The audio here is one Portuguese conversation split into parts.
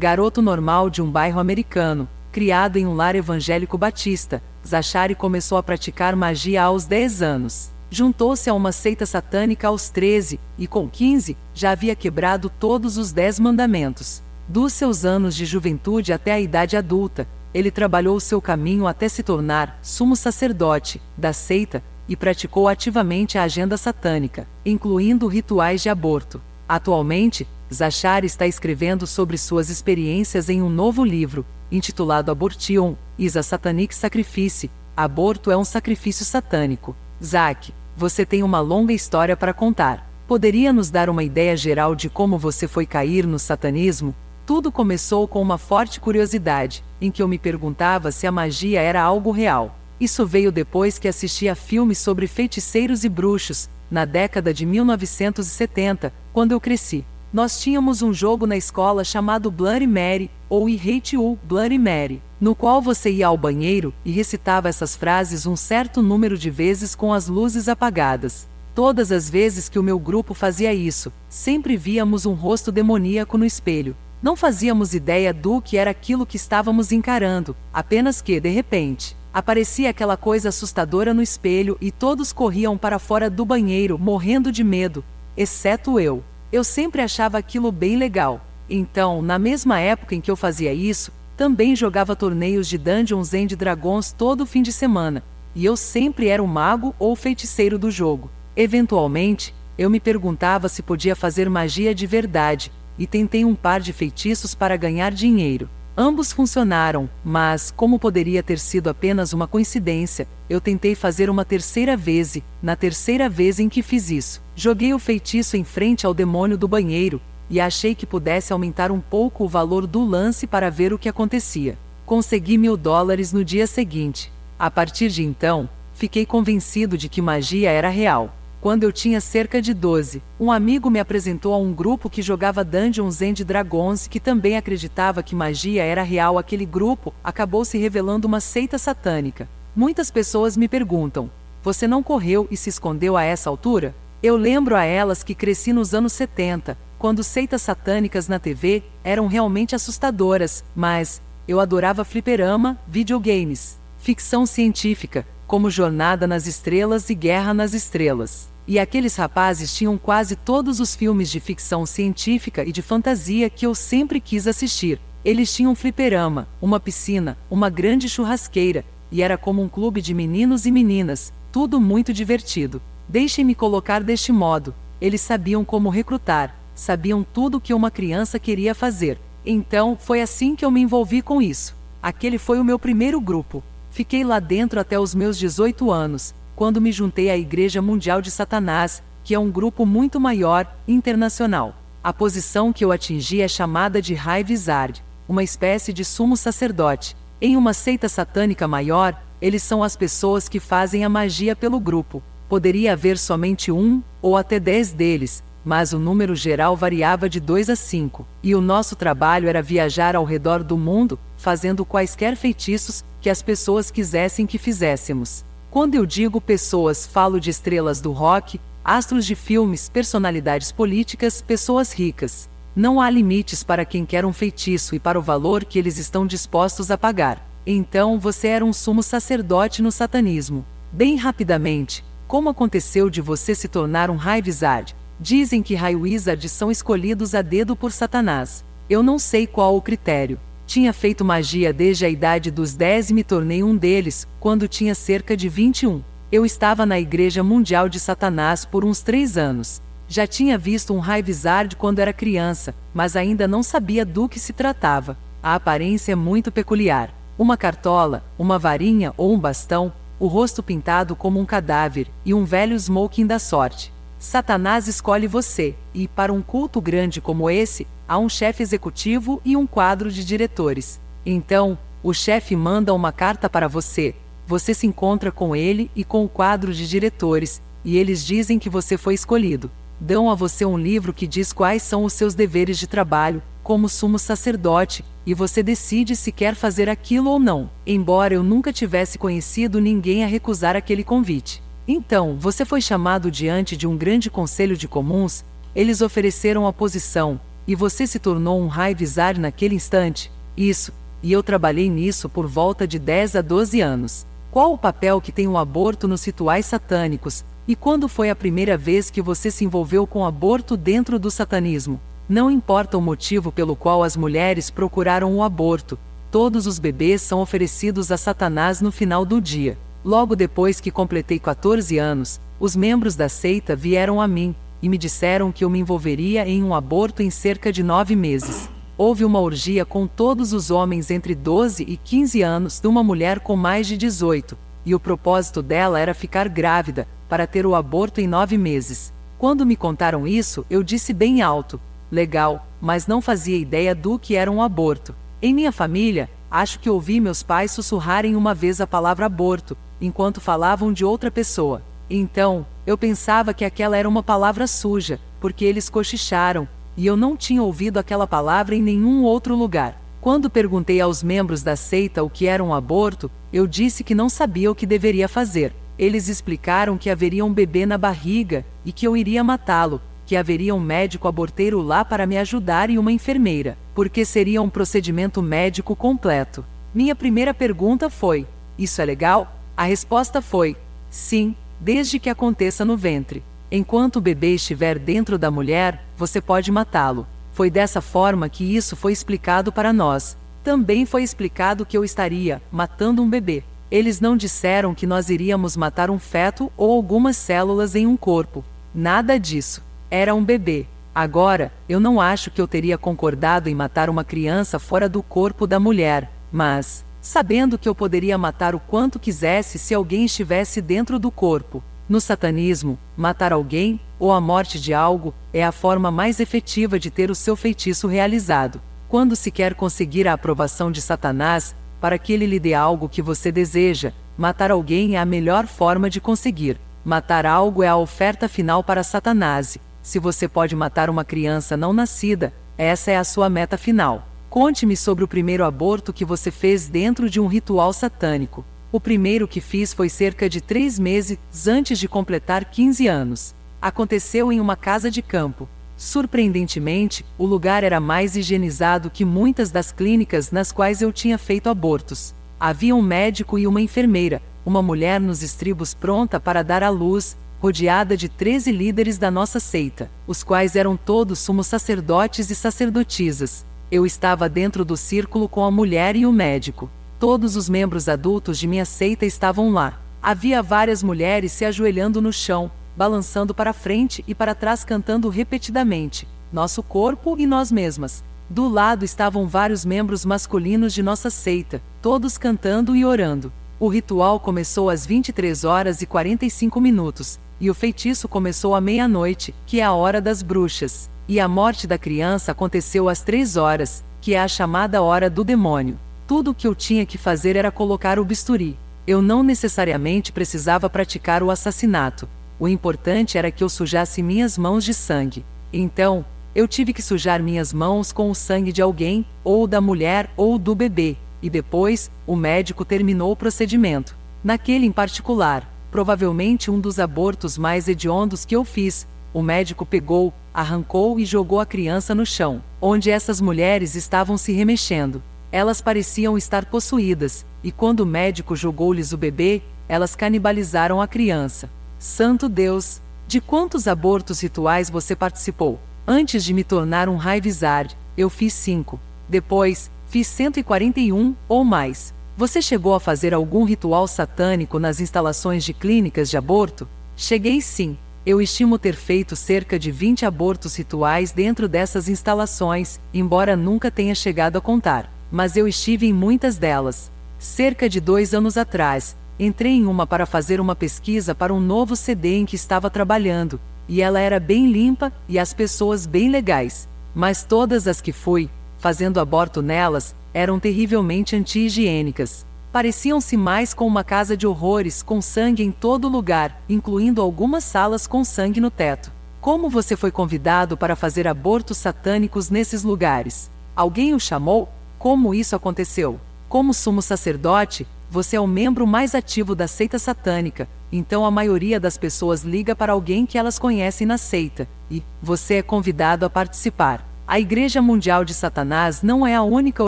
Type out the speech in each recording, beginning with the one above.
Garoto normal de um bairro americano, criado em um lar evangélico batista, Zachary começou a praticar magia aos 10 anos. Juntou-se a uma seita satânica aos 13, e com 15, já havia quebrado todos os 10 mandamentos. Dos seus anos de juventude até a idade adulta, ele trabalhou seu caminho até se tornar sumo sacerdote da seita e praticou ativamente a agenda satânica, incluindo rituais de aborto. Atualmente, Zachary está escrevendo sobre suas experiências em um novo livro, intitulado Abortion is a Satanic Sacrifice. Aborto é um sacrifício satânico. Zach, você tem uma longa história para contar. Poderia nos dar uma ideia geral de como você foi cair no satanismo? Tudo começou com uma forte curiosidade, em que eu me perguntava se a magia era algo real. Isso veio depois que assisti a filmes sobre feiticeiros e bruxos, na década de 1970, quando eu cresci. Nós tínhamos um jogo na escola chamado Bloody Mary, ou I Hate You, Bloody Mary, no qual você ia ao banheiro e recitava essas frases um certo número de vezes com as luzes apagadas. Todas as vezes que o meu grupo fazia isso, sempre víamos um rosto demoníaco no espelho. Não fazíamos ideia do que era aquilo que estávamos encarando, apenas que, de repente, aparecia aquela coisa assustadora no espelho e todos corriam para fora do banheiro, morrendo de medo, exceto eu. Eu sempre achava aquilo bem legal. Então, na mesma época em que eu fazia isso, também jogava torneios de Dungeons and Dragons todo fim de semana, e eu sempre era o mago ou o feiticeiro do jogo. Eventualmente, eu me perguntava se podia fazer magia de verdade, e tentei um par de feitiços para ganhar dinheiro. Ambos funcionaram, mas, como poderia ter sido apenas uma coincidência, eu tentei fazer uma terceira vez e, na terceira vez em que fiz isso, joguei o feitiço em frente ao demônio do banheiro, e achei que pudesse aumentar um pouco o valor do lance para ver o que acontecia. Consegui $1000 no dia seguinte. A partir de então, fiquei convencido de que magia era real. Quando eu tinha cerca de 12, um amigo me apresentou a um grupo que jogava Dungeons and Dragons e que também acreditava que magia era real. Aquele grupo acabou se revelando uma seita satânica. Muitas pessoas me perguntam: você não correu e se escondeu a essa altura? Eu lembro a elas que cresci nos anos 70, quando seitas satânicas na TV eram realmente assustadoras, mas eu adorava fliperama, videogames, ficção científica, como Jornada nas Estrelas e Guerra nas Estrelas. E aqueles rapazes tinham quase todos os filmes de ficção científica e de fantasia que eu sempre quis assistir. Eles tinham fliperama, uma piscina, uma grande churrasqueira, e era como um clube de meninos e meninas, tudo muito divertido. Deixem-me colocar deste modo: eles sabiam como recrutar, sabiam tudo o que uma criança queria fazer. Então, foi assim que eu me envolvi com isso. Aquele foi o meu primeiro grupo. Fiquei lá dentro até os meus 18 anos, quando me juntei à Igreja Mundial de Satanás, que é um grupo muito maior, internacional. A posição que eu atingi é chamada de High Wizard, uma espécie de sumo sacerdote. Em uma seita satânica maior, eles são as pessoas que fazem a magia pelo grupo. Poderia haver somente um, ou até 10 deles, mas o número geral variava de 2 a 5, e o nosso trabalho era viajar ao redor do mundo, fazendo quaisquer feitiços que as pessoas quisessem que fizéssemos. Quando eu digo pessoas, falo de estrelas do rock, astros de filmes, personalidades políticas, pessoas ricas. Não há limites para quem quer um feitiço e para o valor que eles estão dispostos a pagar. Então você era um sumo sacerdote no satanismo. Bem rapidamente, como aconteceu de você se tornar um High Wizard? Dizem que High Wizards são escolhidos a dedo por Satanás. Eu não sei qual o critério. Tinha feito magia desde a idade dos 10 e me tornei um deles, quando tinha cerca de 21. Eu estava na Igreja Mundial de Satanás por uns 3 anos. Já tinha visto um High Wizard quando era criança, mas ainda não sabia do que se tratava. A aparência é muito peculiar. Uma cartola, uma varinha ou um bastão, o rosto pintado como um cadáver, e um velho smoking da sorte. Satanás escolhe você, e, para um culto grande como esse, há um chefe executivo e um quadro de diretores. Então, o chefe manda uma carta para você, você se encontra com ele e com o quadro de diretores, e eles dizem que você foi escolhido. Dão a você um livro que diz quais são os seus deveres de trabalho, como sumo sacerdote, e você decide se quer fazer aquilo ou não, embora eu nunca tivesse conhecido ninguém a recusar aquele convite. Então, você foi chamado diante de um grande conselho de comuns, eles ofereceram a posição, E você se tornou um Raivizar naquele instante? Isso. E eu trabalhei nisso por volta de 10 a 12 anos. Qual o papel que tem o aborto nos rituais satânicos? E quando foi a primeira vez que você se envolveu com aborto dentro do satanismo? Não importa o motivo pelo qual as mulheres procuraram o aborto, todos os bebês são oferecidos a Satanás no final do dia. Logo depois que completei 14 anos, os membros da seita vieram a mim e me disseram que eu me envolveria em um aborto em cerca de 9 meses. Houve uma orgia com todos os homens entre 12 e 15 anos de uma mulher com mais de 18, e o propósito dela era ficar grávida, para ter o aborto em 9 meses. Quando me contaram isso, eu disse bem alto: legal, mas não fazia ideia do que era um aborto. Em minha família, acho que ouvi meus pais sussurrarem uma vez a palavra aborto, enquanto falavam de outra pessoa. Então, eu pensava que aquela era uma palavra suja, porque eles cochicharam, e eu não tinha ouvido aquela palavra em nenhum outro lugar. Quando perguntei aos membros da seita o que era um aborto, eu disse que não sabia o que deveria fazer. Eles explicaram que haveria um bebê na barriga, e que eu iria matá-lo, que haveria um médico aborteiro lá para me ajudar e uma enfermeira, porque seria um procedimento médico completo. Minha primeira pergunta foi: isso é legal? A resposta foi: sim, desde que aconteça no ventre. Enquanto o bebê estiver dentro da mulher, você pode matá-lo. Foi dessa forma que isso foi explicado para nós. Também foi explicado que eu estaria matando um bebê. Eles não disseram que nós iríamos matar um feto ou algumas células em um corpo. Nada disso. Era um bebê. Agora, eu não acho que eu teria concordado em matar uma criança fora do corpo da mulher, mas, sabendo que eu poderia matar o quanto quisesse se alguém estivesse dentro do corpo. No satanismo, matar alguém, ou a morte de algo, é a forma mais efetiva de ter o seu feitiço realizado. Quando se quer conseguir a aprovação de Satanás, para que ele lhe dê algo que você deseja, matar alguém é a melhor forma de conseguir. Matar algo é a oferta final para Satanás. Se você pode matar uma criança não nascida, essa é a sua meta final. Conte-me sobre o primeiro aborto que você fez dentro de um ritual satânico. O primeiro que fiz foi cerca de 3 meses antes de completar 15 anos. Aconteceu em uma casa de campo. Surpreendentemente, o lugar era mais higienizado que muitas das clínicas nas quais eu tinha feito abortos. Havia um médico e uma enfermeira, uma mulher nos estribos pronta para dar à luz, rodeada de 13 líderes da nossa seita, os quais eram todos sumos sacerdotes e sacerdotisas. Eu estava dentro do círculo com a mulher e o médico. Todos os membros adultos de minha seita estavam lá. Havia várias mulheres se ajoelhando no chão, balançando para frente e para trás cantando repetidamente: nosso corpo e nós mesmas. Do lado estavam vários membros masculinos de nossa seita, todos cantando e orando. O ritual começou às 23 horas e 45 minutos, e o feitiço começou à meia-noite, que é a hora das bruxas. E a morte da criança aconteceu às 3 horas, que é a chamada hora do demônio. Tudo o que eu tinha que fazer era colocar o bisturi. Eu não necessariamente precisava praticar o assassinato. O importante era que eu sujasse minhas mãos de sangue. Então, eu tive que sujar minhas mãos com o sangue de alguém, ou da mulher ou do bebê, e depois, o médico terminou o procedimento. Naquele em particular, provavelmente um dos abortos mais hediondos que eu fiz, o médico pegou, arrancou e jogou a criança no chão, onde essas mulheres estavam se remexendo. Elas pareciam estar possuídas, e quando o médico jogou-lhes o bebê, elas canibalizaram a criança. Santo Deus! De quantos abortos rituais você participou? Antes de me tornar um Raivizar, eu fiz 5. Depois, fiz 141 ou mais. Você chegou a fazer algum ritual satânico nas instalações de clínicas de aborto? Cheguei sim. Eu estimo ter feito cerca de 20 abortos rituais dentro dessas instalações, embora nunca tenha chegado a contar. Mas eu estive em muitas delas. Cerca de 2 anos atrás, entrei em uma para fazer uma pesquisa para um novo CD em que estava trabalhando, e ela era bem limpa e as pessoas bem legais. Mas todas as que fui, fazendo aborto nelas, eram terrivelmente anti-higiênicas. Pareciam-se mais com uma casa de horrores com sangue em todo lugar, incluindo algumas salas com sangue no teto. Como você foi convidado para fazer abortos satânicos nesses lugares? Alguém o chamou? Como isso aconteceu? Como sumo sacerdote, você é o membro mais ativo da seita satânica, então a maioria das pessoas liga para alguém que elas conhecem na seita, e você é convidado a participar. A Igreja Mundial de Satanás não é a única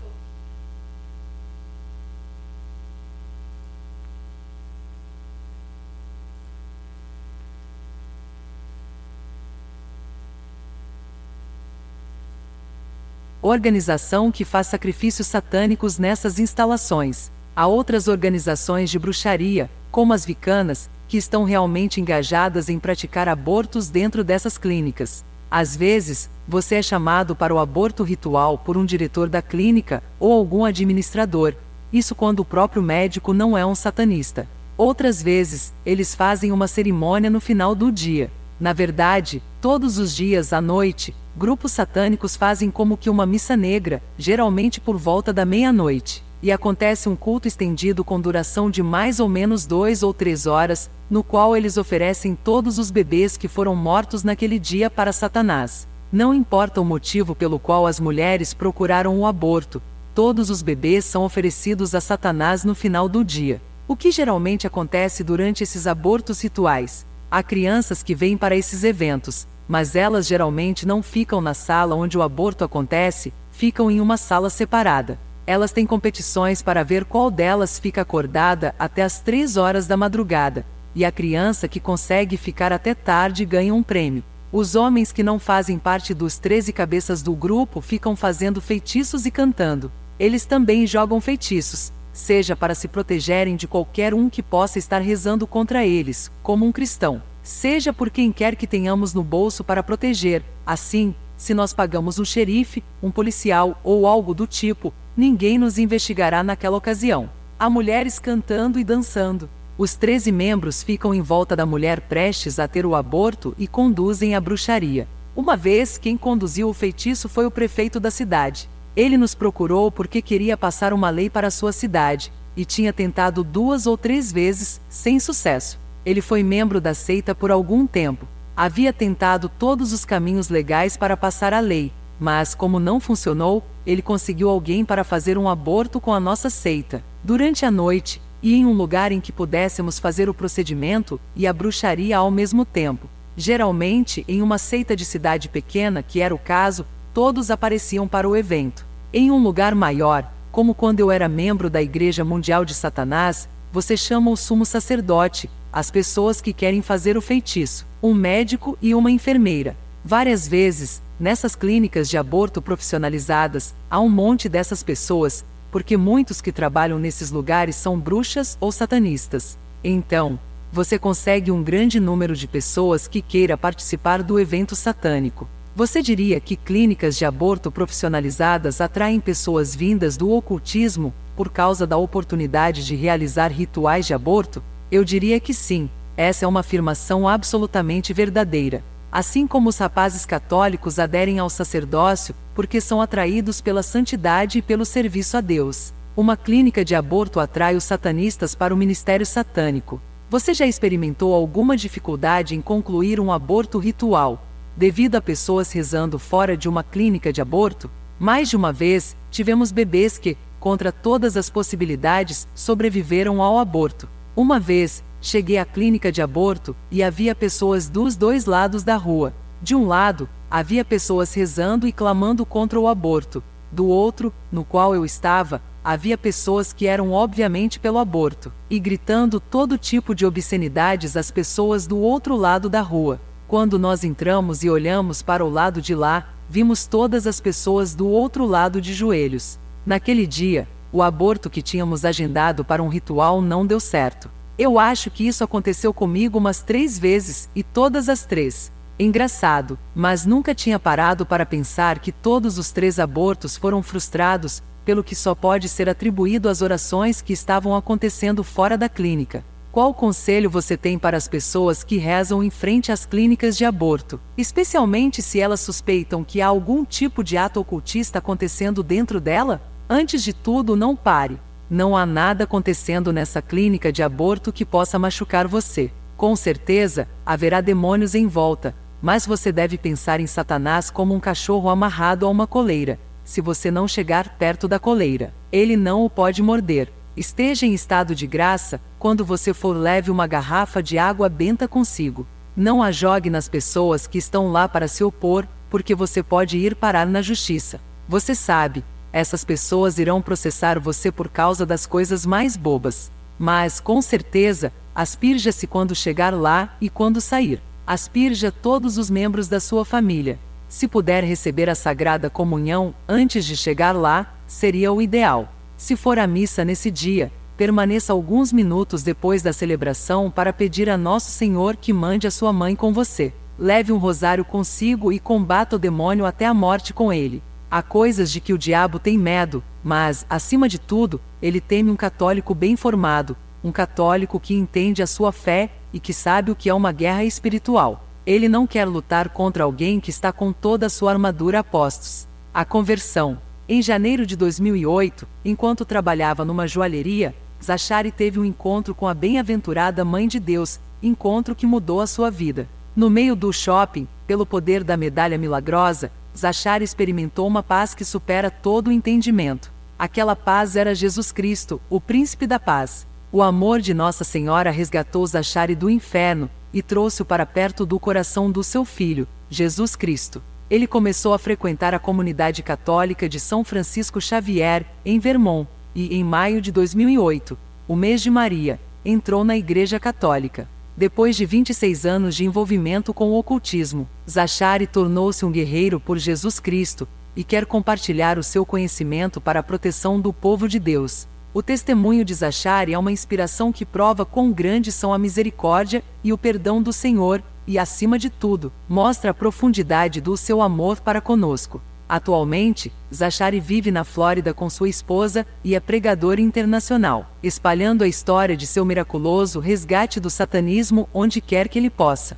organização que faz sacrifícios satânicos nessas instalações. Há outras organizações de bruxaria, como as Wiccanas, que estão realmente engajadas em praticar abortos dentro dessas clínicas. Às vezes, você é chamado para o aborto ritual por um diretor da clínica ou algum administrador, isso quando o próprio médico não é um satanista. Outras vezes, eles fazem uma cerimônia no final do dia. Na verdade, todos os dias à noite, grupos satânicos fazem como que uma missa negra, geralmente por volta da meia-noite, e acontece um culto estendido com duração de mais ou menos 2 ou 3 horas, no qual eles oferecem todos os bebês que foram mortos naquele dia para Satanás. Não importa o motivo pelo qual as mulheres procuraram o aborto, todos os bebês são oferecidos a Satanás no final do dia. O que geralmente acontece durante esses abortos rituais? Há crianças que vêm para esses eventos, mas elas geralmente não ficam na sala onde o aborto acontece, ficam em uma sala separada. Elas têm competições para ver qual delas fica acordada até as 3 horas da madrugada, e a criança que consegue ficar até tarde ganha um prêmio. Os homens que não fazem parte dos 13 cabeças do grupo ficam fazendo feitiços e cantando. Eles também jogam feitiços, seja para se protegerem de qualquer um que possa estar rezando contra eles, como um cristão, seja por quem quer que tenhamos no bolso para proteger. Assim, se nós pagamos um xerife, um policial ou algo do tipo, ninguém nos investigará naquela ocasião. Há mulheres cantando e dançando. Os 13 membros ficam em volta da mulher prestes a ter o aborto e conduzem a bruxaria. Uma vez, quem conduziu o feitiço foi o prefeito da cidade. Ele nos procurou porque queria passar uma lei para a sua cidade, e tinha tentado 2 ou 3 vezes, sem sucesso. Ele foi membro da seita por algum tempo. Havia tentado todos os caminhos legais para passar a lei, mas como não funcionou, ele conseguiu alguém para fazer um aborto com a nossa seita, durante a noite, e em um lugar em que pudéssemos fazer o procedimento e a bruxaria ao mesmo tempo. Geralmente, em uma seita de cidade pequena, que era o caso, todos apareciam para o evento. Em um lugar maior, como quando eu era membro da Igreja Mundial de Satanás, você chama o sumo sacerdote, as pessoas que querem fazer o feitiço, um médico e uma enfermeira. Várias vezes, nessas clínicas de aborto profissionalizadas, há um monte dessas pessoas, porque muitos que trabalham nesses lugares são bruxas ou satanistas. Então, você consegue um grande número de pessoas que queira participar do evento satânico. Você diria que clínicas de aborto profissionalizadas atraem pessoas vindas do ocultismo, por causa da oportunidade de realizar rituais de aborto? Eu diria que sim, essa é uma afirmação absolutamente verdadeira. Assim como os rapazes católicos aderem ao sacerdócio, porque são atraídos pela santidade e pelo serviço a Deus. Uma clínica de aborto atrai os satanistas para o ministério satânico. Você já experimentou alguma dificuldade em concluir um aborto ritual, devido a pessoas rezando fora de uma clínica de aborto? Mais de uma vez, tivemos bebês que, contra todas as possibilidades, sobreviveram ao aborto. Uma vez, cheguei à clínica de aborto, e havia pessoas dos 2 lados da rua. De um lado, havia pessoas rezando e clamando contra o aborto. Do outro, no qual eu estava, havia pessoas que eram obviamente pelo aborto, e gritando todo tipo de obscenidades às pessoas do outro lado da rua. Quando nós entramos e olhamos para o lado de lá, vimos todas as pessoas do outro lado de joelhos. Naquele dia, o aborto que tínhamos agendado para um ritual não deu certo. Eu acho que isso aconteceu comigo umas 3 vezes, e todas as 3. Engraçado, mas nunca tinha parado para pensar que todos os 3 abortos foram frustrados, pelo que só pode ser atribuído às orações que estavam acontecendo fora da clínica. Qual conselho você tem para as pessoas que rezam em frente às clínicas de aborto, especialmente se elas suspeitam que há algum tipo de ato ocultista acontecendo dentro dela? Antes de tudo, não pare. Não há nada acontecendo nessa clínica de aborto que possa machucar você. Com certeza, haverá demônios em volta, mas você deve pensar em Satanás como um cachorro amarrado a uma coleira. Se você não chegar perto da coleira, ele não o pode morder. Esteja em estado de graça, quando você for, leve uma garrafa de água benta consigo. Não a jogue nas pessoas que estão lá para se opor, porque você pode ir parar na justiça. Você sabe, essas pessoas irão processar você por causa das coisas mais bobas. Mas, com certeza, asperja-se quando chegar lá e quando sair. Asperja todos os membros da sua família. Se puder receber a Sagrada Comunhão antes de chegar lá, seria o ideal. Se for à missa nesse dia, permaneça alguns minutos depois da celebração para pedir a Nosso Senhor que mande a sua mãe com você. Leve um rosário consigo e combata o demônio até a morte com ele. Há coisas de que o diabo tem medo, mas, acima de tudo, ele teme um católico bem formado, um católico que entende a sua fé e que sabe o que é uma guerra espiritual. Ele não quer lutar contra alguém que está com toda a sua armadura a postos. A conversão. Em janeiro de 2008, enquanto trabalhava numa joalheria, Zachary teve um encontro com a bem-aventurada Mãe de Deus, encontro que mudou a sua vida. No meio do shopping, pelo poder da medalha milagrosa, Zachary experimentou uma paz que supera todo o entendimento. Aquela paz era Jesus Cristo, o Príncipe da Paz. O amor de Nossa Senhora resgatou Zachary do inferno e trouxe-o para perto do coração do seu filho, Jesus Cristo. Ele começou a frequentar a comunidade católica de São Francisco Xavier, em Vermont, e, em maio de 2008, o mês de Maria, entrou na Igreja Católica. Depois de 26 anos de envolvimento com o ocultismo, Zachary tornou-se um guerreiro por Jesus Cristo e quer compartilhar o seu conhecimento para a proteção do povo de Deus. O testemunho de Zachary é uma inspiração que prova quão grandes são a misericórdia e o perdão do Senhor, e, acima de tudo, mostra a profundidade do seu amor para conosco. Atualmente, Zachary vive na Flórida com sua esposa e é pregador internacional, espalhando a história de seu miraculoso resgate do satanismo onde quer que ele possa.